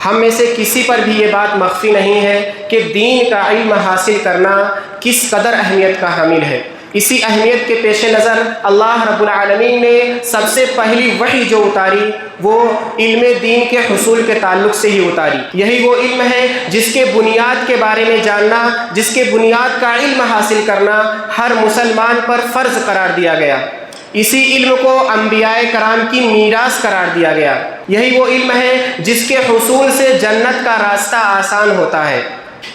ہم میں سے کسی پر بھی یہ بات مخفی نہیں ہے کہ دین کا علم حاصل کرنا کس قدر اہمیت کا حامل ہے۔ اسی اہمیت کے پیش نظر اللہ رب العالمین نے سب سے پہلی وحی جو اتاری وہ علم دین کے حصول کے تعلق سے ہی اتاری۔ یہی وہ علم ہے جس کے بنیاد کے بارے میں جاننا، جس کے بنیاد کا علم حاصل کرنا ہر مسلمان پر فرض قرار دیا گیا۔ اسی علم کو انبیاء کرام کی میراث قرار دیا گیا۔ یہی وہ علم ہے جس کے حصول سے جنت کا راستہ آسان ہوتا ہے۔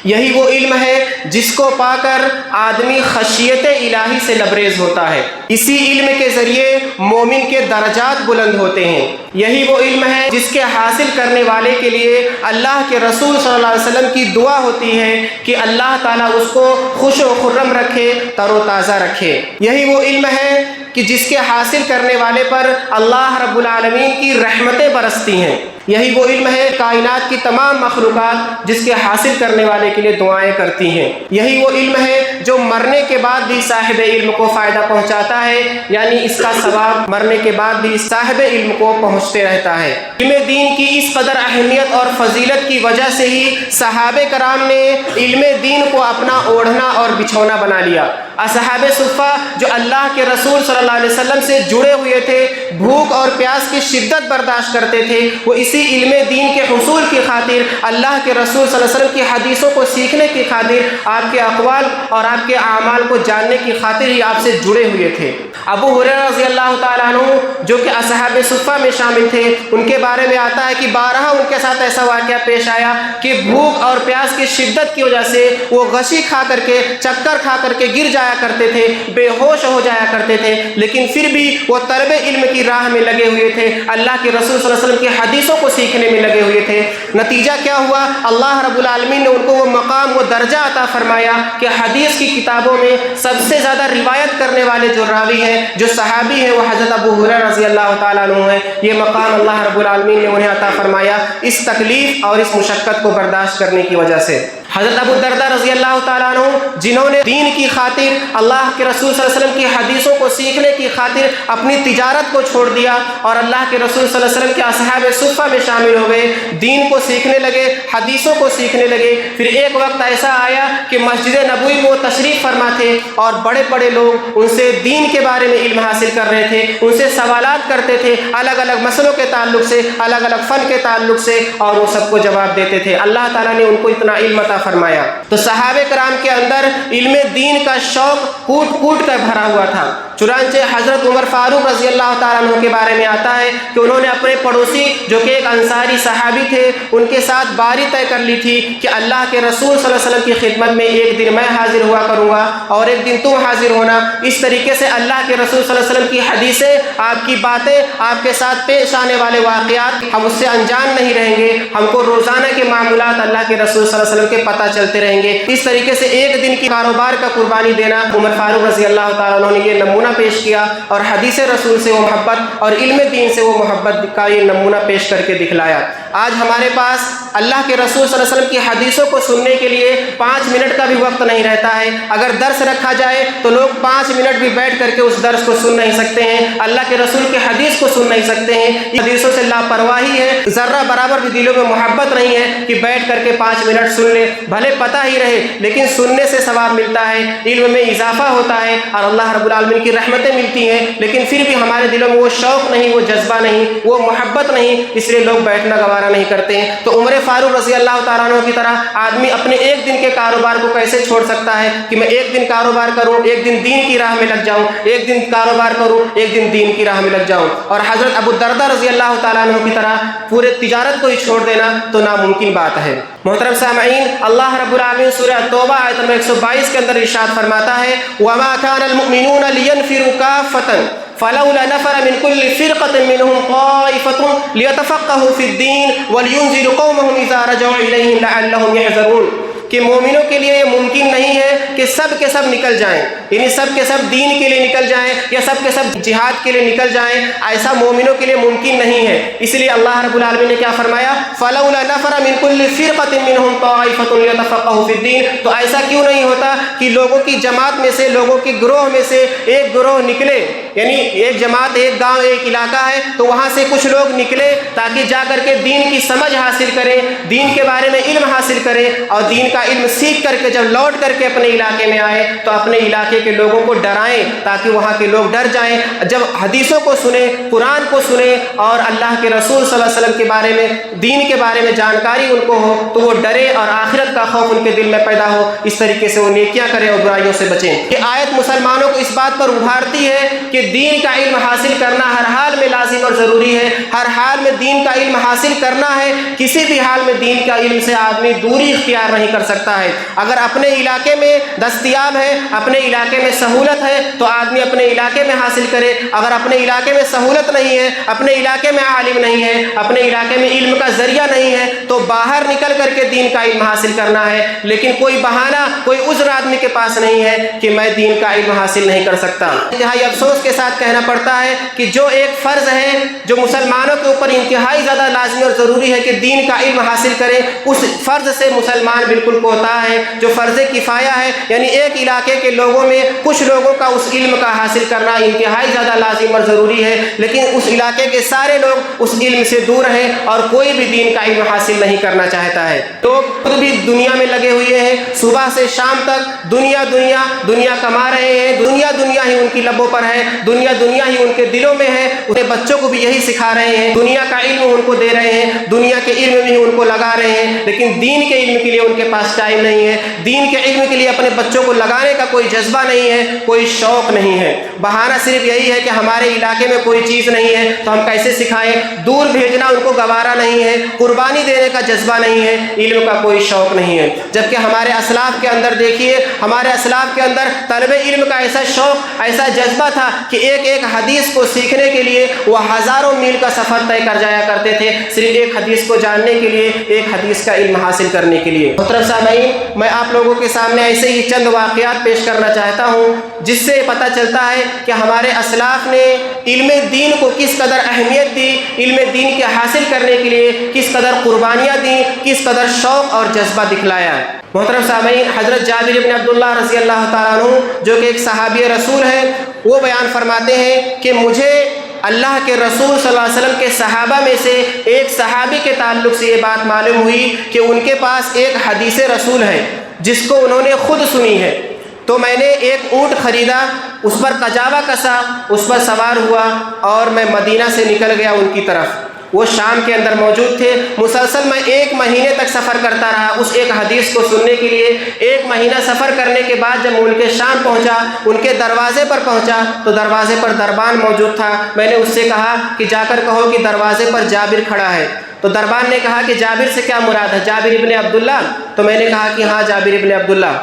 یہی وہ علم ہے جس کو پا کر آدمی خشیت الہی سے لبریز ہوتا ہے۔ اسی علم کے ذریعے مومن کے درجات بلند ہوتے ہیں۔ یہی وہ علم ہے جس کے حاصل کرنے والے کے لیے اللہ کے رسول صلی اللہ علیہ وسلم کی دعا ہوتی ہے کہ اللہ تعالیٰ اس کو خوش و خرم رکھے، تر و تازہ رکھے۔ یہی وہ علم ہے کہ جس کے حاصل کرنے والے پر اللہ رب العالمین کی رحمتیں برستی ہیں۔ یہی وہ علم ہے کائنات کی تمام مخلوقات جس کے حاصل کرنے والے کے لیے دعائیں کرتی ہیں۔ یہی وہ علم ہے جو مرنے کے بعد بھی صاحب علم کو فائدہ پہنچاتا ہے، یعنی اس کا ثواب مرنے کے بعد بھی صاحب علم کو پہنچتے رہتا ہے۔ علم دین کی اس قدر اہمیت اور فضیلت کی وجہ سے ہی صحابہ کرام نے علم دین کو اپنا اوڑھنا اور بچھونا بنا لیا۔ اصحاب صفہ جو اللہ کے رسول صلی اللہ علیہ وسلم سے جڑے ہوئے تھے، بھوک اور پیاس کی شدت برداشت کرتے تھے، وہ اسی علم دین کے حصول کی خاطر اللہ کے رسول صلی اللہ علیہ وسلم کی حدیثوں کو سیکھنے کی خاطر، آپ کے اقوال اور آپ کے اعمال کو جاننے کی خاطر ہی آپ سے جڑے ہوئے تھے۔ ابو ہریرہ رضی اللہ تعالیٰ عنہ جو کہ اصحاب صفہ میں شامل تھے، ان کے بارے میں آتا ہے کہ بارہا ان کے ساتھ ایسا واقعہ پیش آیا کہ بھوک اور پیاس کی شدت کی وجہ سے وہ غشی کھا کر کے، چکر کھا کر کے گر جایا کرتے تھے، بے ہوش ہو جایا کرتے تھے، لیکن پھر بھی وہ طلب علم کی راہ میں لگے ہوئے تھے، اللہ کے رسول صلی اللہ علیہ وسلم کی حدیثوں کو سیکھنے میں لگے ہوئے تھے۔ نتیجہ کیا ہوا؟ اللہ رب العالمین نے ان کو وہ مقام، وہ درجہ عطا فرمایا کہ حدیث کی کتابوں میں سب سے زیادہ روایت کرنے والے جو راوی ہیں، جو صحابی ہیں، وہ حضرت ابو ہریرہ رضی اللہ تعالیٰ عنہ ہیں۔ یہ مقام اللہ رب العالمین نے انہیں عطا فرمایا اس تکلیف اور اس مشقت کو برداشت کرنے کی وجہ سے۔ حضرت ابو الدرداء رضی اللہ تعالیٰ عنہ جنہوں نے دین کی خاطر، اللہ کے رسول صلی اللہ علیہ وسلم کی حدیثوں کو سیکھنے کی خاطر اپنی تجارت کو چھوڑ دیا اور اللہ کے رسول صلی اللہ علیہ وسلم کے اصحاب صفہ میں شامل ہو گئے، دین کو سیکھنے لگے، حدیثوں کو سیکھنے لگے۔ پھر ایک وقت ایسا آیا کہ مسجد نبوی میں وہ تشریف فرما تھے اور بڑے بڑے لوگ ان سے دین کے بارے میں علم حاصل کر رہے تھے، ان سے سوالات کرتے تھے الگ الگ مسئلوں کے تعلق سے، الگ الگ فن کے تعلق سے، اور وہ سب کو جواب دیتے تھے۔ اللہ تعالیٰ نے ان کو اتنا علم عطا فرمایا۔ تو صحابہ کرام کے اندر علم دین کا شوق کوٹ کوٹ کر بھرا ہوا تھا۔ چنانچہ حضرت عمر فاروق رضی اللہ تعالیٰ عنہ کے بارے میں آتا ہے کہ انہوں نے اپنے پڑوسی جو کہ ایک انصاری صحابی تھے، ان کے ساتھ باری طے کر لی تھی کہ اللہ کے رسول صلی اللہ علیہ وسلم کی خدمت میں ایک دن میں حاضر ہوا کروں گا اور ایک دن تم حاضر ہونا۔ اس طریقے سے اللہ کے رسول صلی اللہ علیہ وسلم کی حدیثیں، آپ کی باتیں، آپ کے ساتھ پیش آنے والے واقعات ہم اس سے انجان نہیں رہیں گے، ہم کو روزانہ کے معاملات اللہ کے رسول صلی اللہ علیہ وسلم کے پتہ چلتے رہیں گے۔ اس طریقے سے ایک دن کی کاروبار کا قربانی دینا عمر فاروق رضی اللہ تعالیٰ عنہ نے یہ نمونہ پیش کیا، اور حدیث رسول سے وہ محبت اور علم دین سے وہ محبت کا یہ نمونہ پیش کر کے دکھلایا۔ آج ہمارے پاس اللہ کے رسول صلی اللہ علیہ وسلم کی حدیثوں کو سننے کے لیے 5 منٹ کا بھی وقت نہیں رہتا ہے۔ اگر درس رکھا جائے تو لوگ 5 منٹ بھی بیٹھ کر کے اس درس کو سن نہیں سکتے ہیں، اللہ کے رسول کی حدیث کو سن نہیں سکتے ہیں۔ حدیثوں سے لاپرواہی ہے، ذرہ برابر بھی دلوں میں محبت نہیں ہے کہ بیٹھ کر کے 5 منٹ سن لے، بھلے پتہ ہی رہے لیکن سننے سے ثواب ملتا ہے، علم میں اضافہ ہوتا ہے اور اللہ رب العالمین کی رحمتیں ملتی ہیں، لیکن پھر بھی ہمارے دلوں میں وہ شوق نہیں، وہ جذبہ نہیں، وہ محبت نہیں، اس لیے لوگ بیٹھنا گوارا نہیں کرتے ہیں۔ تو عمر فاروق رضی اللہ تعالیٰ عنہ کی طرح آدمی اپنے ایک دن کے کاروبار کو کیسے چھوڑ سکتا ہے کہ میں ایک دن کاروبار کروں، ایک دن دین کی راہ میں لگ جاؤں، ایک دن کاروبار کروں، ایک دن دین کی راہ میں لگ جاؤں۔ اور حضرت ابو الدرداء رضی اللہ تعالیٰ عنہ کی طرح پورے تجارت کو ہی چھوڑ دینا تو ناممکن بات ہے۔ محترم سامعین، اللہ رب العالمین سورہ توبہ آیت نمبر 122 کے اندر ارشاد فرماتا ہے وَمَا كَانَ الْمُؤْمِنُونَ لِيَنْفِرُوا كَافَّةً فَلَوْلَا نَفَرَ مِنْ كُلِّ فِرْقَةٍ مِّنْهُمْ طَائِفَةٌ لِيَتَفَقَّهُوا فِي الدِّينِ وَلِيُنذِرُوا قَوْمَهُمْ إِذَا رَجَعُوا إِلَيْهِمْ لَعَلَّهُمْ يَحْذَرُونَ کہ مومنوں کے لیے یہ ممکن نہیں ہے کہ سب کے سب نکل جائیں، یعنی سب کے سب دین کے لیے نکل جائیں یا سب کے سب جہاد کے لیے نکل جائیں، ایسا مومنوں کے لیے ممکن نہیں ہے۔ اس لیے اللہ رب العالمین نے کیا فرمایا؟ فَلَوْلَا نَفَرَ مِن كُلِّ فِرْقَةٍ مِّنْهُمْ طَائِفَةٌ لِيَتَفَقَّهُوا فِي الدِّينِ، تو ایسا کیوں نہیں ہوتا کہ لوگوں کی جماعت میں سے، لوگوں کے گروہ میں سے ایک گروہ نکلے، یعنی ایک جماعت، ایک گاؤں، ایک علاقہ ہے تو وہاں سے کچھ لوگ نکلے تاکہ جا کر کے دین کی سمجھ حاصل کریں، دین کے بارے میں علم حاصل کریں، اور دین کا علم سیکھ کر کے جب لوٹ کر کے اپنے علاقے میں آئے تو اپنے علاقے کے لوگوں کو ڈرائیں تاکہ وہاں کے لوگ ڈر جائیں، جب حدیثوں کو سنیں، قرآن کو سنیں اور اللہ کے رسول صلی اللہ علیہ وسلم کے بارے میں، دین کے بارے میں جانکاری ان کو ہو تو وہ ڈرے اور آخرت کا خوف ان کے دل میں پیدا ہو، اس طریقے سے وہ نیکیاں کریں اور برائیوں سے بچیں۔ یہ آیت مسلمانوں کو اس بات پر ابھارتی ہے کہ دین کا علم حاصل کرنا ہر حال میں لازم اور ضروری ہے، ہر حال میں دین کا علم حاصل کرنا ہے، کسی بھی حال میں دین کا علم سے آدمی دوری اختیار نہیں کر سکتا ہے۔ اگر اپنے علاقے میں دستیاب ہے، اپنے علاقے میں سہولت ہے تو آدمی اپنے علاقے میں حاصل کرے، اگر اپنے علاقے میں سہولت نہیں ہے، اپنے علاقے میں عالم نہیں ہے، اپنے علاقے میں علم کا ذریعہ نہیں ہے تو باہر نکل کر کے دین کا علم حاصل کرنا ہے، لیکن کوئی بہانہ، کوئی عذر آدمی کے پاس نہیں ہے کہ میں دین کا علم حاصل نہیں کر سکتا۔ انتہائی افسوس کے ساتھ کہنا پڑتا ہے کہ جو ایک فرض ہے جو مسلمانوں کے اوپر انتہائی زیادہ لازمی اور ضروری ہے کہ دین کا علم حاصل کرے، اس فرض سے مسلمان بالکل کوتا ہے، جو فرض کفایہ ہے، یعنی ایک علاقے کے لوگوں میں کچھ لوگوں کا اس علم کا حاصل کرنا انتہائی زیادہ لازم اور ضروری ہے، لیکن اس علاقے کے سارے لوگ اس علم سے دور ہیں اور کوئی بھی دین کا علم حاصل نہیں کرنا چاہتا ہے۔ لوگ خود بھی دنیا میں لگے ہوئے ہیں، صبح سے شام تک دنیا دنیا دنیا کما رہے ہیں، دنیا دنیا ہی ان کی لبوں پر ہے، دنیا دنیا ہی ان کے دلوں میں ہے، اپنے بچوں کو بھی یہی سکھا رہے ہیں، دنیا کا علم ان کو دے رہے ہیں، دنیا کے علم میں ہی ان کو لگا رہے ہیں، لیکن دین کے علم کے لیے ان کے پاس ٹائم نہیں ہے، دین کے علم کے لیے اپنے بچوں کو لگانے کا کوئی جذبہ نہیں ہے، کوئی شوق نہیں ہے۔ بہانہ صرف یہی ہے کہ ہمارے علاقے میں کوئی چیز نہیں ہے تو ہم کیسے سکھائیں، دور بھیجنا ان کو گوارا نہیں ہے، قربانی دینے کا جذبہ نہیں ہے، علم کا کوئی شوق نہیں ہے۔ جبکہ ہمارے اسلاف کے اندر دیکھیے، ہمارے اسلاف کے اندر طلب علم کا ایسا شوق، ایسا جذبہ تھا کہ ایک ایک حدیث کو سیکھنے کے لیے وہ ہزاروں میل کا سفر طے کر جایا کرتے تھے، صرف ایک حدیث کو جاننے کے لیے، ایک حدیث کا علم حاصل کرنے کے لیے۔ محترم سامعین، میں آپ لوگوں کے سامنے ایسے ہی چند واقعات پیش کرنا چاہتا ہوں جس سے پتہ چلتا ہے کہ ہمارے اسلاف نے علم دین کو کس قدر اہمیت دی، علم دین کے حاصل کرنے کے لیے کس قدر قربانیاں دیں، کس قدر شوق اور جذبہ دکھلایا۔ محترم سامعین، حضرت جابر بن عبداللہ رضی اللہ تعالیٰ عنہ جو کہ ایک صحابی رسول ہے، وہ بیان فرماتے ہیں کہ مجھے اللہ کے رسول صلی اللہ علیہ وسلم کے صحابہ میں سے ایک صحابی کے تعلق سے یہ بات معلوم ہوئی کہ ان کے پاس ایک حدیث رسول ہے جس کو انہوں نے خود سنی ہے۔ تو میں نے ایک اونٹ خریدا، اس پر کجاوا کسا، اس پر سوار ہوا اور میں مدینہ سے نکل گیا ان کی طرف۔ وہ شام کے اندر موجود تھے، مسلسل میں 1 مہینے تک سفر کرتا رہا اس ایک حدیث کو سننے کے لیے۔ 1 مہینہ سفر کرنے کے بعد جب ان کے شام پہنچا، ان کے دروازے پر پہنچا تو دروازے پر دربان موجود تھا۔ میں نے اس سے کہا کہ جا کر کہو کہ دروازے پر جابر کھڑا ہے۔ تو دربان نے کہا کہ جابر سے کیا مراد ہے؟ جابر ابن عبداللہ؟ تو میں نے کہا کہ ہاں جابر ابن عبداللہ۔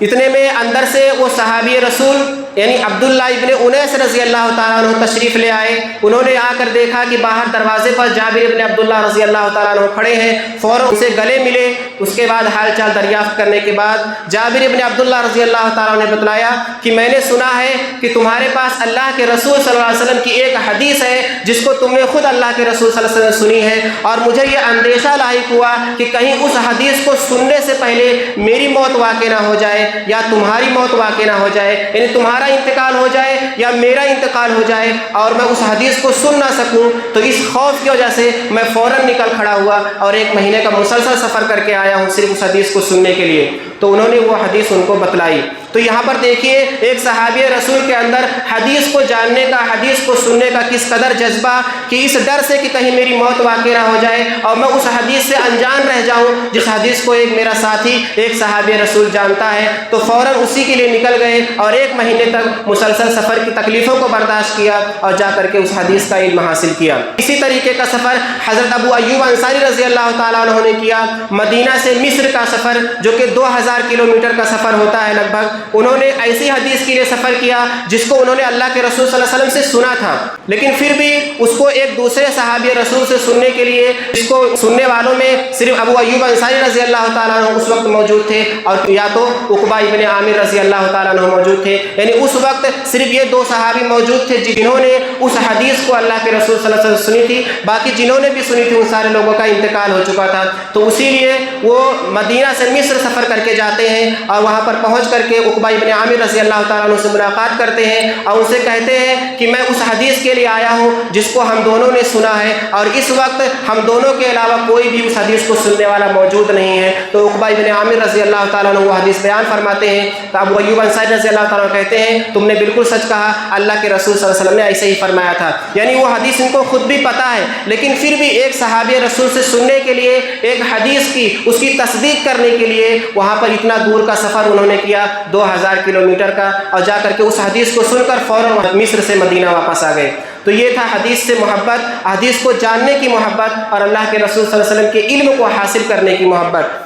اتنے میں اندر سے وہ صحابی رسول یعنی عبداللہ ابن انیس رضی اللہ تعالیٰ عنہ تشریف لے آئے۔ انہوں نے آ کر دیکھا کہ باہر دروازے پر جابر ابن عبداللہ رضی اللہ تعالیٰ عنہ کھڑے ہیں، فوراً ان سے گلے ملے۔ اس کے بعد حال چال دریافت کرنے کے بعد جابر ابن عبداللہ رضی اللہ تعالیٰ عنہ نے بتلایا کہ میں نے سنا ہے کہ تمہارے پاس اللہ کے رسول صلی اللہ علیہ وسلم کی ایک حدیث ہے جس کو تم نے خود اللہ کے رسول صلی اللہ علیہ وسلم سنی ہے، اور مجھے یہ اندیشہ لاحق ہوا کہ کہیں اس حدیث کو سننے سے پہلے میری موت واقع نہ ہو جائے یا تمہاری موت واقع نہ ہو جائے، یعنی تمہارا انتقال ہو جائے یا میرا انتقال ہو جائے اور میں اس حدیث کو سن نہ سکوں۔ تو اس خوف کی وجہ سے میں فوراً نکل کھڑا ہوا اور 1 مہینے کا مسلسل سفر کر کے آیا ہوں صرف اس حدیث کو سننے کے لیے۔ تو انہوں نے وہ حدیث ان کو بتلائی۔ تو یہاں پر دیکھیے ایک صحابی رسول کے اندر حدیث کو جاننے کا، حدیث کو سننے کا کس قدر جذبہ کہ اس ڈر سے کہ کہیں میری موت واقع نہ ہو جائے اور میں اس حدیث سے انجان رہ جاؤں جس حدیث کو ایک میرا ساتھی ایک صحابی رسول جانتا ہے، تو فوراً اسی کے لیے نکل گئے اور 1 مہینے تک مسلسل سفر کی تکلیفوں کو برداشت کیا اور جا کر کے اس حدیث کا علم حاصل کیا۔ اسی طریقے کا سفر حضرت ابو ایوب انصاری رضی اللہ تعالیٰ عنہ نے کیا، مدینہ سے مصر کا سفر جو کہ 2000 2000 کلومیٹر کا سفر ہوتا ہے لگ بھگ، انہوں نے ایسی حدیث کے لیے سفر کیا جس کو انہوں نے اللہ کے رسول صلی اللہ علیہ وسلم سے سنا تھا، لیکن پھر بھی اس کو ایک دوسرے صحابی رسول سے سننے کے لیے، جس کو سننے والوں میں صرف ابو ایوب انصاری رضی اللہ تعالیٰ عنہ اس وقت موجود تھے، اور یا تو عقبہ ابن عامر رضی اللہ تعالیٰ عنہ موجود تھے، یعنی اس وقت صرف یہ 2 صحابی موجود تھے جنہوں نے اس حدیث کو اللہ کے رسول صلی اللہ علیہ وسلم سنی تھی، باقی جنہوں نے بھی سنی تھی ان سارے لوگوں کا انتقال ہو چکا تھا۔ تو اسی لیے وہ مدینہ سے مصر سفر کر کے جاتے ہیں اور وہاں پر پہنچ کر کے عقبہ ابن عامر رضی اللہ تعالیٰ عنہ سے ملاقات کرتے ہیں اور ان سے کہتے ہیں کہ میں اس حدیث کے لیے آیا ہوں جس کو ہم دونوں نے سنا ہے، اور اس وقت ہم دونوں کے علاوہ کوئی بھی اس حدیث کو سننے والا موجود نہیں ہے۔ تو عقبہ ابن عامر رضی اللہ تعالیٰ عنہ وہ حدیث بیان فرماتے ہیں، تو ابو ایوب انصاری رضی اللہ تعالیٰ عنہ کہتے ہیں تم نے بالکل سچ کہا، اللہ کے رسول صلی اللہ علیہ وسلم نے ایسے ہی فرمایا تھا۔ یعنی وہ حدیث ان کو خود بھی پتہ ہے، لیکن پھر بھی ایک صحابی رسول سے سننے کے لیے، ایک حدیث کی اس کی تصدیق کرنے کے لیے وہاں پر اتنا دور کا سفر انہوں نے کیا 2000 کلومیٹر کا، اور جا کر کے اس حدیث کو سن کر فوراً مصر سے مدینہ واپس آ گئے۔ تو یہ تھا حدیث سے محبت، حدیث کو جاننے کی محبت اور اللہ کے رسول صلی اللہ علیہ وسلم کے علم کو حاصل کرنے کی محبت۔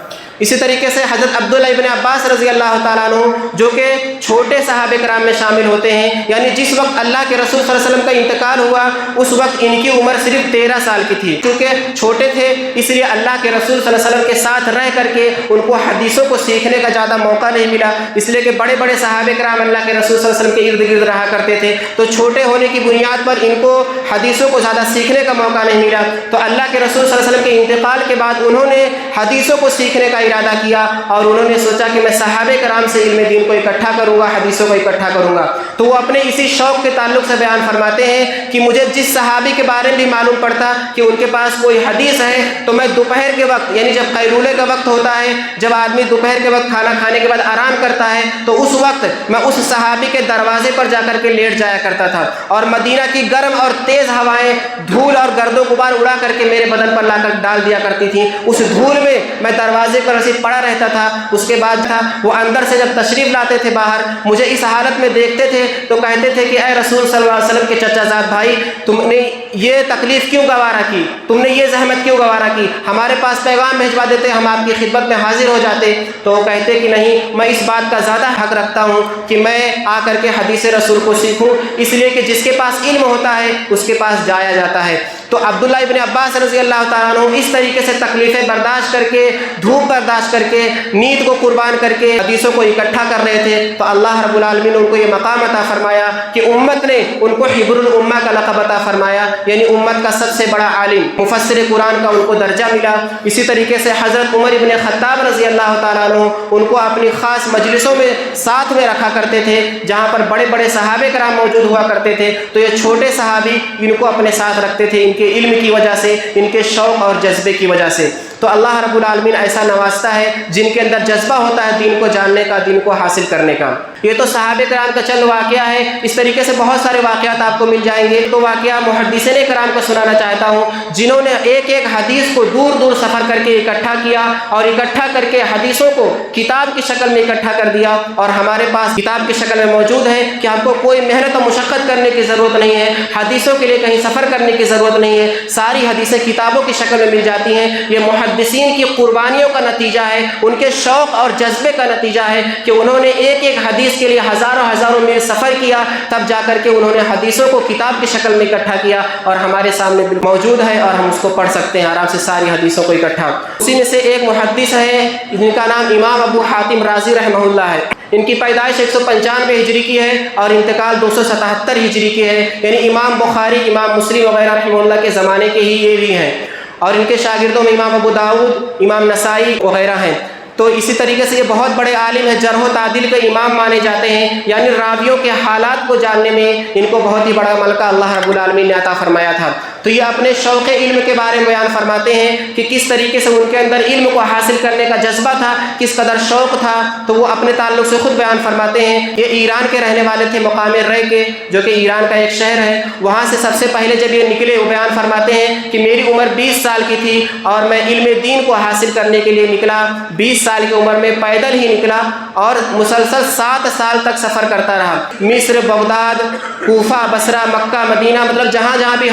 اسی طریقے سے حضرت عبداللہ ابن عباس رضی اللہ تعالیٰ عنہ جو کہ چھوٹے صحابہ کرام میں شامل ہوتے ہیں، یعنی جس وقت اللہ کے رسول صلی اللہ علیہ وسلم کا انتقال ہوا اس وقت ان کی عمر صرف 13 سال کی تھی، کیونکہ چھوٹے تھے اس لیے اللہ کے رسول صلی اللہ علیہ وسلم کے ساتھ رہ کر کے ان کو حدیثوں کو سیکھنے کا زیادہ موقع نہیں ملا، اس لیے کہ بڑے بڑے صحابہ کرام اللہ کے رسول صلی اللہ علیہ وسلم کے ارد گرد رہا کرتے تھے، تو چھوٹے ہونے کی بنیاد پر ان کو حدیثوں کو زیادہ سیکھنے کا موقع نہیں ملا۔ تو اللہ کے رسول صلی اللہ علیہ وسلم کے انتقال کے بعد انہوں نے حدیثوں کو سیکھنے کا ارادہ کیا اور انہوں نے سوچا کہ میں صحابہ کرام سے علم دین کو اکٹھا کروں گا، حدیثوں کو اکٹھا کروں گا۔ تو وہ اپنے اسی شوق کے تعلق سے بیان فرماتے ہیں کہ مجھے جس صحابی کے بارے میں بھی معلوم پڑتا کہ ان کے پاس کوئی حدیث ہے تو میں دوپہر کے وقت، یعنی جب قیلولے کا وقت ہوتا ہے، جب آدمی دوپہر کے وقت کھانا کھانے کے بعد آرام کرتا ہے، تو اس وقت میں اس صحابی کے دروازے پر جا کر کے لیٹ جایا کرتا تھا، اور مدینہ کی گرم اور تیز ہوائیں دھول اور گرد و غبار اڑا کر کے میرے بدن پر لا کر ڈال دیا کرتی تھی، اس دھول میں میں دروازے پر ایسے پڑا رہتا تھا۔ اس کے بعد تھا وہ اندر سے جب تشریف لاتے تھے باہر، مجھے اس حالت میں دیکھتے تھے تو کہتے تھے کہ اے رسول صلی اللہ علیہ وسلم کے چچا زاد بھائی، تم نے یہ تکلیف کیوں گوارا کی، تم نے یہ زحمت کیوں گوارا کی، ہمارے پاس پیغام بھیجوا دیتے، ہم آپ کی خدمت میں حاضر ہو جاتے۔ تو وہ کہتے کہ نہیں، میں اس بات کا زیادہ حق رکھتا ہوں کہ میں آ کر کے حدیث رسول کو سیکھوں، اس لیے کہ جس کے پاس علم ہوتا ہے اس کے پاس جایا جاتا ہے۔ تو عبداللہ ابن عباس رضی اللہ تعالیٰ عنہ اس طریقے سے تکلیفیں برداشت کر کے، دھوپ برداشت کر کے، نیند کو قربان کر کے حدیثوں کو اکٹھا کر رہے تھے، تو اللہ رب العالمین نے ان کو یہ مقام عطا فرمایا کہ امت نے ان کو حبر الامہ کا لقب عطا فرمایا، یعنی امت کا سب سے بڑا عالم، مفسر قرآن کا ان کو درجہ ملا۔ اسی طریقے سے حضرت عمر ابن خطاب رضی اللہ تعالیٰ عنہ ان کو اپنی خاص مجلسوں میں ساتھ میں رکھا کرتے تھے جہاں پر بڑے بڑے صحابہ کرام موجود ہوا کرتے تھے، تو یہ چھوٹے صحابی ان کو اپنے ساتھ رکھتے تھے ان کے علم کی وجہ سے، ان کے شوق اور جذبے کی وجہ سے۔ تو اللہ رب العالمین ایسا نوازتا ہے جن کے اندر جذبہ ہوتا ہے دین کو جاننے کا، دین کو حاصل کرنے کا۔ یہ تو صحابہ کرام کا چند واقعہ ہے، اس طریقے سے بہت سارے واقعات آپ کو مل جائیں گے۔ تو واقعہ محدثین کرام کو سنانا چاہتا ہوں جنہوں نے ایک ایک حدیث کو دور دور سفر کر کے اکٹھا کیا، اور اکٹھا کر کے حدیثوں کو کتاب کی شکل میں اکٹھا کر دیا، اور ہمارے پاس کتاب کی شکل میں موجود ہے کہ ہم کو کوئی محنت و مشقت کرنے کی ضرورت نہیں ہے، حدیثوں کے لیے کہیں سفر کرنے کی ضرورت نہیں ہے، ساری حدیثیں کتابوں کی شکل میں مل جاتی ہیں۔ یہ محدثین کی قربانیوں کا نتیجہ ہے، ان کے شوق اور جذبے کا نتیجہ ہے کہ انہوں نے ایک ایک حدیث کے لیے ہزاروں ہزاروں میل سفر کیا، تب جا کر کے انہوں نے حدیثوں کو کتاب کی شکل میں اکٹھا کیا، اور ہمارے سامنے موجود ہے اور ہم اس کو پڑھ سکتے ہیں آرام سے ساری حدیثوں کو اکٹھا۔ اسی میں سے ایک محدث ہے جن کا نام امام ابو حاتم رازی رحمہ اللہ ہے، ان کی پیدائش 195 ہجری کی ہے اور انتقال 277 ہجری کی ہے، یعنی امام بخاری، امام مسلم وغیرہ رحمہ اللہ کے زمانے کے ہی یہ بھی ہیں، اور ان کے شاگردوں میں امام ابو داؤد، امام نسائی وغیرہ ہیں۔ تو اسی طریقے سے یہ بہت بڑے عالم ہیں، جرح و تعدیل کے امام مانے جاتے ہیں، یعنی راویوں کے حالات کو جاننے میں ان کو بہت ہی بڑا ملکہ اللہ رب العالمین نے عطا فرمایا تھا۔ تو یہ اپنے شوق علم کے بارے میں بیان فرماتے ہیں کہ کس طریقے سے ان کے اندر علم کو حاصل کرنے کا جذبہ تھا، کس قدر شوق تھا۔ تو وہ اپنے تعلق سے خود بیان فرماتے ہیں، یہ ایران کے رہنے والے تھے، مقام رے کے، جو کہ ایران کا ایک شہر ہے، وہاں سے سب سے پہلے جب یہ نکلے وہ بیان فرماتے ہیں کہ میری عمر 20 سال کی تھی اور میں علم دین کو حاصل کرنے کے لیے نکلا، 20 سال کی عمر میں پیدل ہی نکلا اور مسلسل 7 سال تک سفر کرتا رہا، مصر، بغداد، کوفہ، بصرہ، مکہ، مدینہ، مطلب جہاں جہاں بھی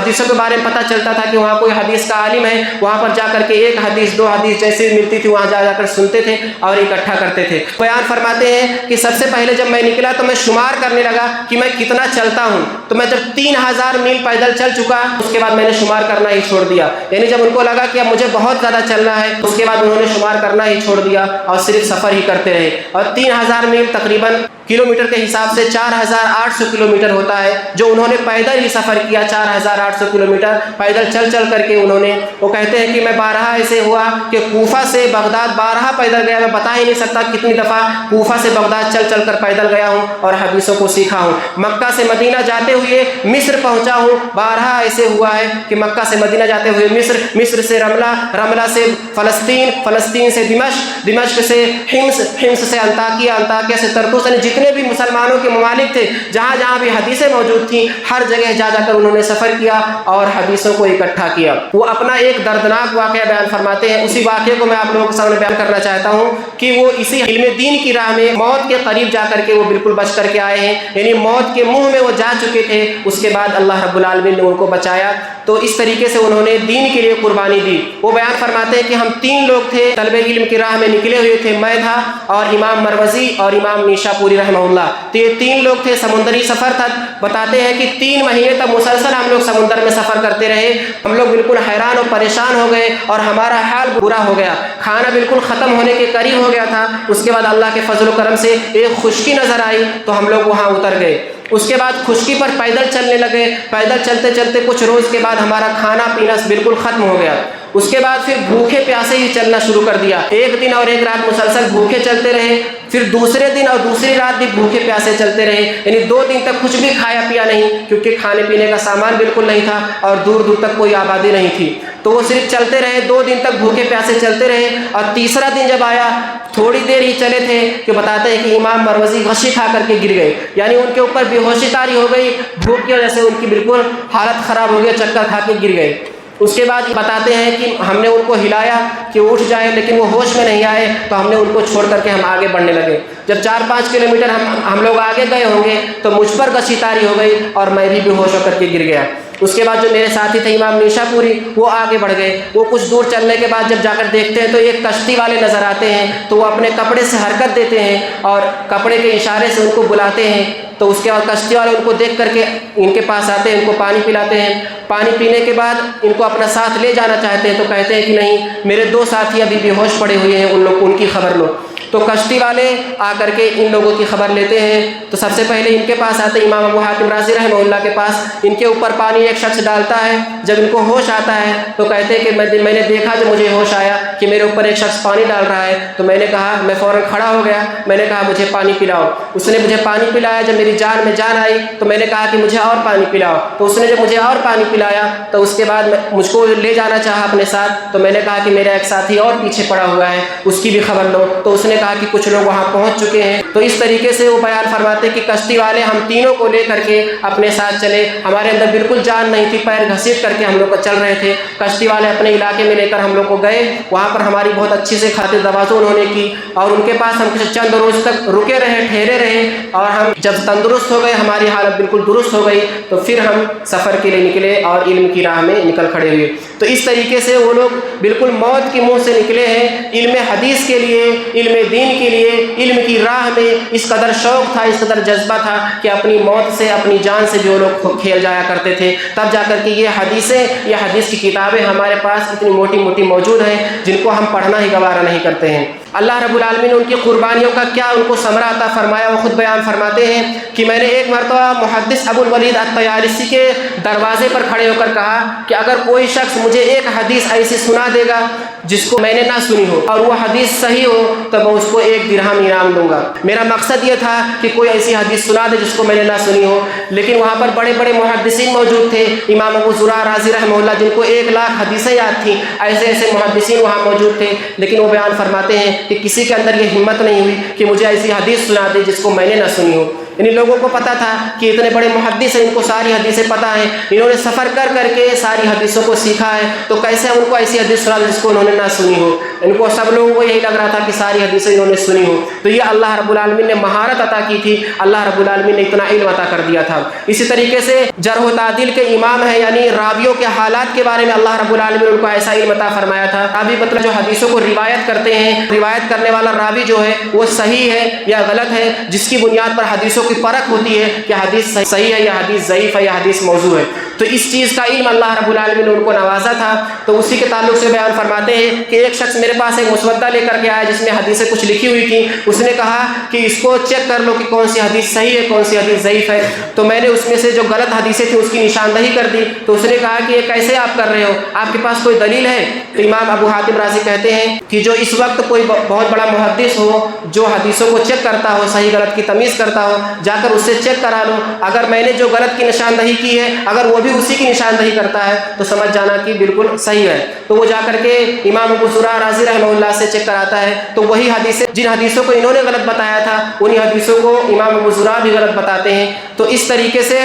حدیثوں کے بارے میں پتہ چلتا تھا کہ وہاں کوئی حدیث کا عالم ہے، وہاں پر جا کر کے ایک حدیث 2 حدیث جیسے ملتی تھی وہاں جا کر سنتے تھے اور اکٹھا کرتے تھے۔ بیان فرماتے ہیں کہ سب سے پہلے جب میں نکلا تو میں شمار کرنے لگا کہ میں کتنا چلتا ہوں، تو میں جب 3000 میل پیدل چل چکا اس کے بعد میں نے شمار کرنا ہی چھوڑ دیا۔ یعنی جب ان کو لگا کہ اب مجھے بہت زیادہ چلنا ہے اس کے بعد انہوں نے شمار کرنا ہی چھوڑ دیا اور صرف سفر ہی کرتے رہے۔ اور 3000 میل تقریباً کلومیٹر کے حساب سے 4800 کلومیٹر ہوتا ہے، جو انہوں نے پیدل ہی سفر کیا 4800 کلومیٹر پیدل چل چل کر کے انہوں نے۔ وہ کہتے ہیں کہ میں 12 ایسے ہوا کہ کوفہ سے بغداد 12 پیدل گیا، میں بتا ہی نہیں سکتا کتنی دفعہ کوفہ سے بغداد چل چل کر پیدل گیا ہوں اور حدیثوں کو سیکھا ہوں۔ مکہ سے مدینہ جاتے ہوئے مصر پہنچا ہوں، 12 ایسے ہوا ہے کہ مکہ سے مدینہ جاتے ہوئے مصر، مصر سے رملہ، رملہ سے فلسطین، فلسطین سے دمشق، دمشق سے حمص، حمص سے انطاکیہ، انطاکیہ سے طرطوس، یعنی جتنے بھی مسلمانوں کے ممالک تھے جہاں جہاں بھی حدیثیں موجود تھیں ہر جگہ جا جا کر انہوں نے سفر کیا اور حدیثوں کو اکٹھا کیا۔ وہ اپنا ایک دردناک واقعہ بیان فرماتے ہیں، اسی واقعے کو میں آپ لوگوں کے سامنے بیان کرنا چاہتا ہوں کہ وہ اسی علم دین کی راہ میں موت کے قریب جا کر کے وہ بالکل بچ کر کے آئے ہیں، یعنی موت کے منہ میں وہ جا چکے تھے، اس کے بعد اللہ رب العالمین نے ان کو بچایا۔ تو اس طریقے سے انہوں نے دین کے لیے قربانی دی۔ وہ بیان فرماتے ہیں کہ ہم 3 لوگ تھے طلب علم کی راہ میں نکلے ہوئے تھے، میں تھا اور امام مروزی اور امام نیشا پوری رحمہ اللہ، تو یہ 3 لوگ تھے، سمندری سفر تھا۔ بتاتے ہیں کہ 3 مہینے تک مسلسل ہم لوگ سمندر میں سفر کرتے رہے، ہم لوگ بالکل حیران اور پریشان ہو گئے اور ہمارا حال برا ہو گیا، کھانا بالکل ختم ہونے کے قریب ہو گیا تھا۔ اس کے بعد اللہ کے فضل و کرم سے ایک خشکی نظر آئی تو ہم لوگ وہاں اتر گئے۔ اس کے بعد خشکی پر پیدل چلنے لگے، پیدل چلتے چلتے کچھ روز کے بعد ہمارا کھانا پینا بالکل ختم ہو گیا۔ اس کے بعد پھر بھوکے پیاسے ہی چلنا شروع کر دیا، 1 دن اور 1 رات مسلسل بھوکے چلتے رہے، پھر دوسرے دن اور دوسری رات بھی بھوکے پیاسے چلتے رہے، یعنی 2 دن تک کچھ بھی کھایا پیا نہیں، کیونکہ کھانے پینے کا سامان بالکل نہیں تھا اور دور دور تک کوئی آبادی نہیں تھی۔ تو وہ صرف چلتے رہے، 2 دن تک بھوکے پیاسے چلتے رہے، اور تیسرا دن جب آیا تھوڑی دیر ہی چلے تھے کہ بتاتے ہیں کہ امام مروزی غشی کھا کر کے گر گئے، یعنی ان کے اوپر بے ہوشی طاری ہو گئی، بھوک کی وجہ سے ان کی بالکل حالت خراب ہو گئی، چکر کھا کے گر گئے۔ اس کے بعد بتاتے ہیں کہ ہم نے ان کو ہلایا کہ اٹھ جائیں، لیکن وہ ہوش میں نہیں آئے، تو ہم نے ان کو چھوڑ کر کے ہم آگے بڑھنے لگے۔ جب 4-5 کلومیٹر ہم لوگ آگے گئے ہوں گے تو مجھ پر غشی طاری ہو گئی اور میں بھی بے ہوش ہو کر کے گر گیا۔ اس کے بعد جو میرے ساتھی تھے امام نیشا پوری، وہ آگے بڑھ گئے۔ وہ کچھ دور چلنے کے بعد جب جا کر دیکھتے ہیں تو ایک کشتی والے نظر آتے ہیں، تو وہ اپنے کپڑے سے حرکت دیتے ہیں اور کپڑے کے اشارے سے ان کو بلاتے ہیں۔ تو اس کے بعد کشتی والے ان کو دیکھ کر کے ان کے پاس آتے ہیں، ان کو پانی پلاتے ہیں۔ پانی پینے کے بعد ان کو اپنا ساتھ لے جانا چاہتے ہیں تو کہتے ہیں کہ نہیں، میرے 2 ساتھی ابھی بے ہوش پڑے ہوئے ہیں، ان کی خبر لو۔ تو کشتی والے آ کر کے ان لوگوں کی خبر لیتے ہیں، تو سب سے پہلے ان کے پاس آتے امام ابو حاتم رازی رحمہ اللہ کے پاس، ان کے اوپر پانی ایک شخص ڈالتا ہے۔ جب ان کو ہوش آتا ہے تو کہتے ہیں کہ میں نے دیکھا، جب مجھے ہوش آیا کہ میرے اوپر ایک شخص پانی ڈال رہا ہے تو میں نے کہا، میں فوراً کھڑا ہو گیا، میں نے کہا مجھے پانی پلاؤ۔ اس نے مجھے پانی پلایا۔ جب میری جان میں جان آئی تو میں نے کہا کہ مجھے اور پانی پلاؤ، تو اس نے جب مجھے اور پانی پلایا تو اس کے بعد مجھ کو لے جانا چاہا اپنے ساتھ، تو میں نے کہا کہ میرا ایک ساتھی اور پیچھے پڑا ہوا ہے، اس کی بھی خبر لو۔ تو اس نے کہا کہ کچھ لوگ وہاں پہنچ چکے ہیں۔ تو اس طریقے سے وہ بیان فرماتے کہ کشتی والے ہم تینوں کو لے کر کے اپنے ساتھ چلے، ہمارے اندر بالکل جان نہیں تھی، پیر گھسیٹ کر کے ہم لوگ چل رہے تھے۔ کشتی والے اپنے علاقے میں لے کر ہم لوگ کو گئے، وہاں پر ہماری بہت اچھی سے خاطر توازو انہوں نے کی، اور ان کے پاس ہم کچھ چند روز تک رکے رہے، ٹھہرے رہے، اور ہم جب تندرست ہو گئے، ہماری حالت بالکل درست ہو گئی، تو پھر ہم سفر کے لیے نکلے اور علم کی راہ میں نکل کھڑے ہوئے۔ تو اس طریقے سے وہ لوگ بالکل موت کے منہ سے نکلے ہیں، علم حدیث کے لیے، علم دین کے لیے، علم کی راہ میں اس قدر شوق تھا، اس قدر جذبہ تھا کہ اپنی موت سے، اپنی جان سے بھی وہ لوگ کھیل جایا کرتے تھے۔ تب جا کر کے یہ حدیثیں، یہ حدیث کی کتابیں ہمارے پاس اتنی موٹی موٹی موجود ہیں جن کو ہم پڑھنا ہی گوارا نہیں کرتے ہیں۔ اللہ رب العالمین نے ان کی قربانیوں کا کیا ان کو ثمرہ عطا فرمایا، وہ خود بیان فرماتے ہیں کہ میں نے ایک مرتبہ محدث ابو الولید الطیالسی کے دروازے پر کھڑے ہو کر کہا کہ اگر کوئی شخص مجھے ایک حدیث ایسی سنا دے گا جس کو میں نے نہ سنی ہو اور وہ حدیث صحیح ہو تو میں اس کو 1 درہم انعام دوں گا۔ میرا مقصد یہ تھا کہ کوئی ایسی حدیث سنا دے جس کو میں نے نہ سنی ہو، لیکن وہاں پر بڑے بڑے محدثین موجود تھے، امام ابو زرع رازی رحمہ اللہ جن کو 1,00,000 حدیثیں یاد تھیں، ایسے ایسے محدثین وہاں موجود تھے، لیکن وہ بیان فرماتے ہیں کہ کسی کے اندر یہ ہمت نہیں ہوئی کہ مجھے ایسی حدیث سنا دے جس کو میں نے نہ سنی ہو۔ ان لوگوں کو پتہ تھا کہ اتنے بڑے محدث ہیں، ان کو ساری حدیثیں پتہ ہیں، انہوں نے سفر کر کر کے ساری حدیثوں کو سیکھا ہے، تو کیسے ان کو ایسی حدیث سنا جس کو انہوں نے نہ سنی ہو؟ ان کو سب لوگوں کو یہی لگ رہا تھا کہ ساری حدیثیں انہوں نے سنی ہو۔ تو یہ اللہ رب العالمین نے مہارت عطا کی تھی، اللہ رب العالمین نے اتنا علم عطا کر دیا تھا۔ اسی طریقے سے جرح و تعدیل کے امام ہیں، یعنی راویوں کے حالات کے بارے میں اللہ رب العالمین نے ان کو ایسا علم عطا فرمایا تھا۔ راوی مطلب جو حدیثوں کو روایت کرتے ہیں، روایت کرنے والا راوی جو ہے وہ صحیح ہے یا غلط ہے، جس کی بنیاد پر حدیثوں کی پرکھ ہوتی ہے کہ حدیث صحیح ہے یا حدیث ضعیف ہے یا حدیث موضوع ہے۔ تو اس چیز کا علم اللہ رب العالمین نے ان کو نوازا تھا۔ تو اسی کے تعلق سے بیان فرماتے ہیں کہ ایک شخص میرے پاس ایک مسودہ لے کر کے آیا جس میں حدیثیں کچھ لکھی ہوئی تھیں، اس نے کہا کہ اس کو چیک کر لو کہ کون سی حدیث صحیح ہے کون سی حدیث ضعیف ہے۔ تو میں نے اس میں سے جو غلط حدیثیں تھیں اس کی نشاندہی کر دی۔ تو اس نے کہا کہ یہ کیسے آپ کر رہے ہو، آپ کے پاس کوئی دلیل ہے؟ تو امام ابو حاتم رازی کہتے ہیں کہ جو اس وقت کوئی بہت بڑا محدث ہو جو حدیثوں کو چیک کرتا ہو، صحیح غلط کی تمیز کرتا ہو، جا کر اس سے چیک کرا لو، اگر میں نے جو غلط کی نشاندہی کی ہے اگر وہ بھی اسی کی نشاندہی کرتا ہے تو سمجھ جانا کہ بالکل صحیح ہے۔ تو وہ جا کر کے امام ابو زرع رازی رحمہ اللہ سے چیک کراتا ہے، تو وہی حدیثیں جن حدیثوں کو انہوں نے غلط بتایا تھا انہی حدیثوں کو امام ابو زرع بھی غلط بتاتے ہیں۔ تو اس طریقے سے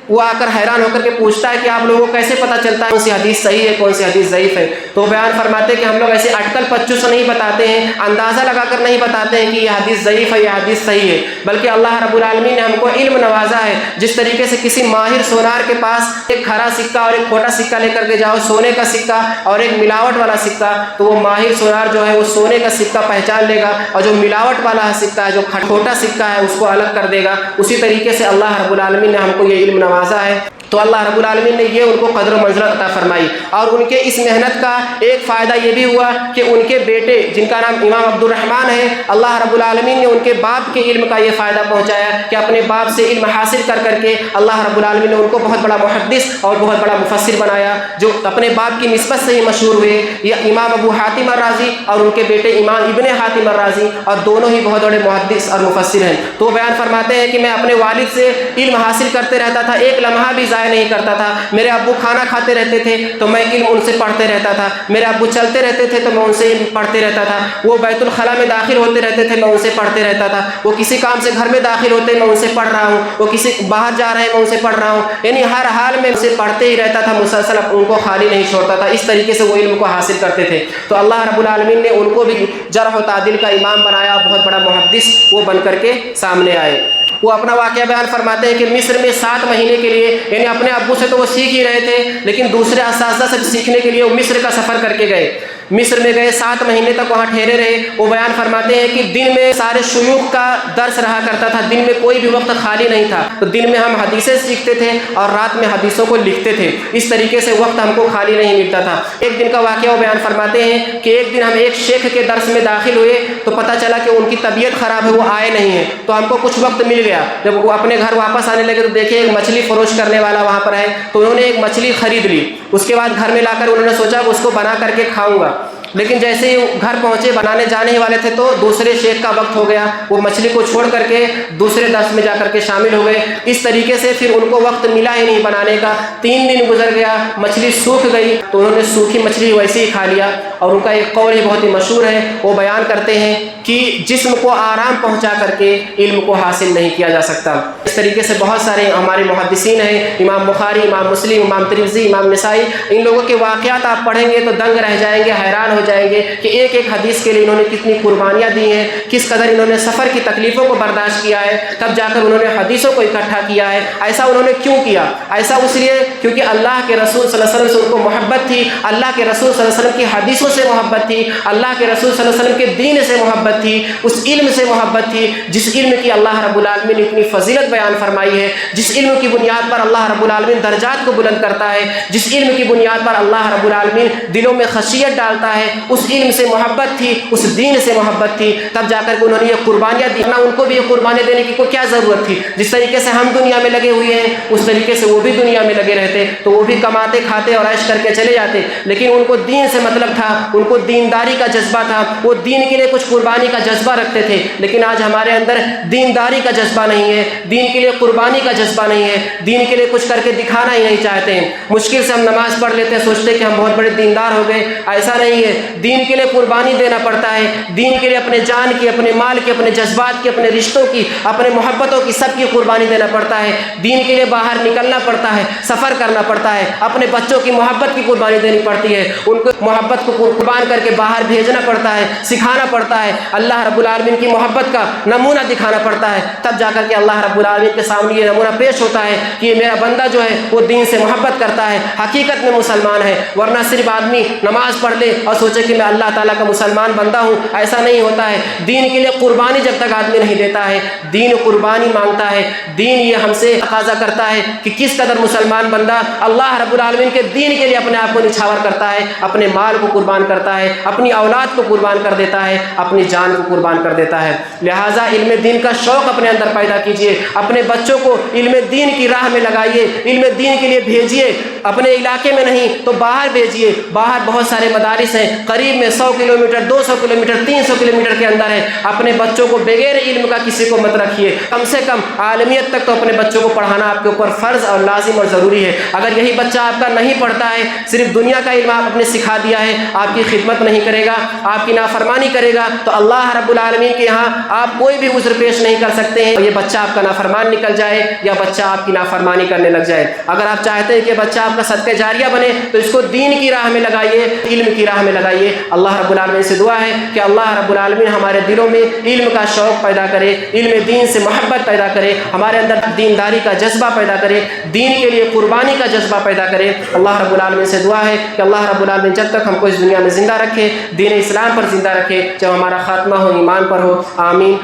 وہ آ کر حیران ہو کر کے پوچھتا ہے کہ آپ لوگوں کو کیسے پتہ چلتا ہے کون سی حدیث صحیح ہے کون سی حدیث ضعیف ہے؟ تو وہ بیان فرماتے ہیں کہ ہم لوگ ایسے اٹکل پچو سے نہیں بتاتے ہیں، اندازہ لگا کر نہیں بتاتے ہیں کہ یہ حدیث ضعیف ہے یہ حدیث صحیح ہے، بلکہ اللہ رب العالمین نے ہم کو علم نوازا ہے۔ جس طریقے سے کسی ماہر سونار کے پاس ایک کھرا سکہ اور ایک کھوٹا سکہ لے کر کے جاؤ، سونے کا سکہ اور ایک ملاوٹ والا سکہ، تو وہ ماہر سونار جو ہے وہ سونے کا سکہ پہچان لے گا اور جو ملاوٹ والا سکہ ہے جو کھوٹا سکہ ہے اس کو الگ کر دے گا۔ اسی طریقے سے اللہ رب العالمین نے ہم کو یہ علم نوازا ہے۔ تو اللہ رب العالمین نے یہ ان کو قدر و منزلت عطا فرمائی، اور ان کے اس محنت کا ایک فائدہ یہ بھی ہوا کہ ان کے بیٹے جن کا نام امام عبد الرحمن ہے، اللہ رب العالمین نے ان کے باپ کے علم کا یہ فائدہ پہنچایا کہ اپنے باپ سے علم حاصل کر کر کے اللہ رب العالمین نے ان کو بہت بڑا محدث اور بہت بڑا مفسر بنایا، جو اپنے باپ کی نسبت سے ہی مشہور ہوئے۔ یہ امام ابو حاتم الرازی اور ان کے بیٹے امام ابن حاتم الرازی، اور دونوں ہی بہت بڑے محدث اور مفسر ہیں۔ تو بیان فرماتے ہیں کہ میں اپنے والد سے علم حاصل کرتے رہتا تھا، ایک لمحہ بھی نہیں کرتا تھا۔ میرے ابو کھانا کھاتے رہتے تھے تو میں علم ان سے پڑھتے رہتا تھا، میرے ابو چلتے رہتے تھے تو میں ان سے علم پڑھتے رہتا تھا، وہ بیت الخلاء میں داخل ہوتے رہتے تھے میں ان سے پڑھتے رہتا تھا، وہ کسی کام سے گھر میں داخل ہوتے میں ان سے پڑھ رہا ہوں، وہ کسی باہر جا رہے ہیں میں ان سے پڑھ رہا ہوں، یعنی ہر حال میں ان سے پڑھتے ہی رہتا تھا، مسلسل ان کو خالی نہیں چھوڑتا تھا۔ اس طریقے سے وہ علم کو حاصل کرتے تھے۔ تو اللہ رب العالمین نے ان کو بھی جرح و تعدیل کا امام بنایا، بہت بڑا محدث وہ بن کر کے سامنے آئے۔ وہ اپنا واقعہ بیان فرماتے ہیں کہ مصر میں 7 مہینے کے لیے، یعنی اپنے ابو سے تو وہ سیکھ ہی رہے تھے لیکن دوسرے اساتذہ سے سیکھنے کے لیے وہ مصر کا سفر کر کے گئے۔ مصر میں گئے، 7 مہینے تک وہاں ٹھہرے رہے۔ وہ بیان فرماتے ہیں کہ دن میں سارے شیوخ کا درس رہا کرتا تھا، دن میں کوئی بھی وقت خالی نہیں تھا، تو دن میں ہم حدیثیں سیکھتے تھے اور رات میں حدیثوں کو لکھتے تھے، اس طریقے سے وقت ہم کو خالی نہیں ملتا تھا۔ ایک دن کا واقعہ وہ بیان فرماتے ہیں کہ ایک دن ہم ایک شیخ کے درس میں داخل ہوئے تو پتہ چلا کہ ان کی طبیعت خراب ہے، وہ آئے نہیں ہیں، تو ہم کو کچھ وقت مل گیا۔ جب وہ اپنے گھر واپس آنے لگے تو دیکھے ایک مچھلی فروش کرنے والا وہاں پر ہے، تو انہوں نے ایک مچھلی خرید لی۔ اس کے بعد گھر میں لا کر انہوں نے سوچا کہ اس کو بنا کر کے کھاؤں گا، لیکن جیسے ہی گھر پہنچے بنانے جانے ہی والے تھے تو دوسرے شیخ کا وقت ہو گیا، وہ مچھلی کو چھوڑ کر کے دوسرے درس میں جا کر کے شامل ہو گئے۔ اس طریقے سے پھر ان کو وقت ملا ہی نہیں بنانے کا، 3 دن گزر گیا، مچھلی سوکھ گئی تو انہوں نے سوکھی مچھلی ویسے ہی کھا لیا۔ اور ان کا ایک قول ہی بہت ہی مشہور ہے، وہ بیان کرتے ہیں کہ جسم کو آرام پہنچا کر کے علم کو حاصل نہیں کیا جا سکتا۔ اس طریقے سے بہت سارے ہمارے محدثین ہیں، امام بخاری، امام مسلم، امام ترمذی، امام نسائی، ان لوگوں کے واقعات آپ پڑھیں گے تو دنگ رہ جائیں گے، حیران ہو جائیں گے کہ ایک ایک حدیث کے لیے انہوں نے کتنی قربانیاں دی ہیں، کس قدر انہوں نے سفر کی تکلیفوں کو برداشت کیا ہے، تب جا کر انہوں نے حدیثوں کو اکٹھا کیا ہے۔ ایسا انہوں نے کیوں کیا؟ ایسا اس لیے کیونکہ اللہ کے رسول صلی اللہ علیہ وسلم سے ان کو محبت تھی، اللہ کے رسول صلی اللہ علیہ وسلم کی حدیثوں سے محبت تھی، اللہ کے رسول صلی اللہ علیہ وسلم کے دین سے محبت تھی، اس علم سے محبت تھی جس علم کی اللہ رب العالمین نے اتنی فضیلت بیان فرمائی ہے، جس علم کی بنیاد پر اللہ رب العالمین درجات کو بلند کرتا ہے، جس علم کی بنیاد پر اللہ رب العالمین دلوں میں خشیت ڈالتا ہے، اس علم سے محبت تھی، اس دین سے محبت تھی، تب جا کر کے انہوں نے یہ قربانیاں دی۔ نہ ان کو بھی یہ قربانیاں دینے کی کوئی کیا ضرورت تھی؟ جس طریقے سے ہم دنیا میں لگے ہوئے ہیں اس طریقے سے وہ بھی دنیا میں لگے رہتے، تو وہ بھی کماتے کھاتے اور عیش کر کے چلے جاتے، لیکن ان کو دین سے مطلب تھا، ان کو دینداری کا جذبہ تھا، وہ دین کے لیے کچھ قربانی کا جذبہ رکھتے تھے۔ لیکن آج ہمارے اندر دینداری کا جذبہ نہیں ہے، دین کے لیے قربانی کا جذبہ نہیں ہے، دین کے لیے کچھ کر کے دکھانا ہی نہیں چاہتے ہیں۔ مشکل سے ہم نماز پڑھ لیتے ہیں، سوچتے ہیں کہ ہم بہت بڑے دیندار ہو گئے، ایسا نہیں ہے۔ دین کے لیے قربانی دینا پڑتا ہے، دین کے لیے اپنے جان کی، اپنے مال کی، اپنے جذبات کی، اپنے رشتوں کی، اپنے محبتوں کی، سب کی قربانی دینا پڑتا ہے، دین کے لیے باہر نکلنا پڑتا ہے، سفر کرنا پڑتا ہے، اپنے بچوں کی محبت کی قربانی دینی پڑتی ہے، ان کو محبت کو قربان کر کے باہر بھیجنا پڑتا ہے، سکھانا پڑتا ہے، اللہ رب العالمین کی محبت کا نمونہ دکھانا پڑتا ہے، تب جا کر کے اللہ رب العالمین کے سامنے یہ نمونہ پیش ہوتا ہے کہ یہ میرا بندہ جو ہے وہ دین سے محبت کرتا ہے، حقیقت میں مسلمان ہے۔ ورنہ صرف آدمی نماز پڑھ لے اور سوچے کہ میں اللہ تعالیٰ کا مسلمان بندہ ہوں، ایسا نہیں ہوتا ہے۔ دین کے لیے قربانی جب تک آدمی نہیں دیتا ہے، دین قربانی مانگتا ہے، دین یہ ہم سے تقاضا کرتا ہے کہ کس قدر مسلمان بندہ اللہ رب العالمین کے دین کے لیے اپنے آپ کو نچھاور کرتا ہے، اپنے مال کو قربان کرتا ہے، اپنی اولاد کو قربان کر دیتا ہے، اپنی جان کو قربان کر دیتا ہے۔ لہٰذا علم دین کا شوق اپنے اندر پیدا کیجئے، اپنے بچوں کو علم دین کی راہ میں لگائیے، علم دین کے لیے بھیجیے، اپنے علاقے میں نہیں تو باہر بھیجیے۔ باہر بہت سارے مدارس ہیں، قریب میں 100 کلومیٹر، 200 کلومیٹر، 300 کلومیٹر کے اندر ہے۔ اپنے بچوں کو بغیر علم کا کسی کو مت رکھیے، کم سے کم عالمیت تک تو اپنے بچوں کو پڑھانا آپ کے اوپر فرض اور لازم اور ضروری ہے۔ اگر یہی بچہ آپ کا نہیں پڑھتا ہے، صرف دنیا کا علم آپ نے سکھا دیا ہے، آپ کی خدمت نہیں کرے گا، آپ کی نافرمانی کرے گا، تو اللہ رب العالمین کے یہاں آپ کوئی بھی عذر پیش نہیں کر سکتے ہیں یہ بچہ آپ کا نافرمان نکل جائے یا بچہ آپ کی نافرمانی کرنے لگ جائے۔ اگر آپ چاہتے ہیں کہ بچہ آپ کا صدقہ جاریہ بنے تو اس کو دین کی راہ میں لگائیے، علم کی راہ میں لگائیے۔ اللہ رب العالمین سے دعا ہے کہ اللہ رب العالمین ہمارے دلوں میں علم کا شوق پیدا کرے، علم دین سے محبت پیدا کرے، ہمارے اندر دینداری کا جذبہ پیدا کرے، دین کے لیے قربانی کا جذبہ پیدا کرے۔ اللہ رب العالمین سے دعا ہے کہ اللہ رب العالمین جب تک ہم کو اس دنیا میں زندہ رکھے، دین اسلام پر زندہ رکھے، جب ہمارا خاتمہ ہو ایمان پر ہو۔ آمین۔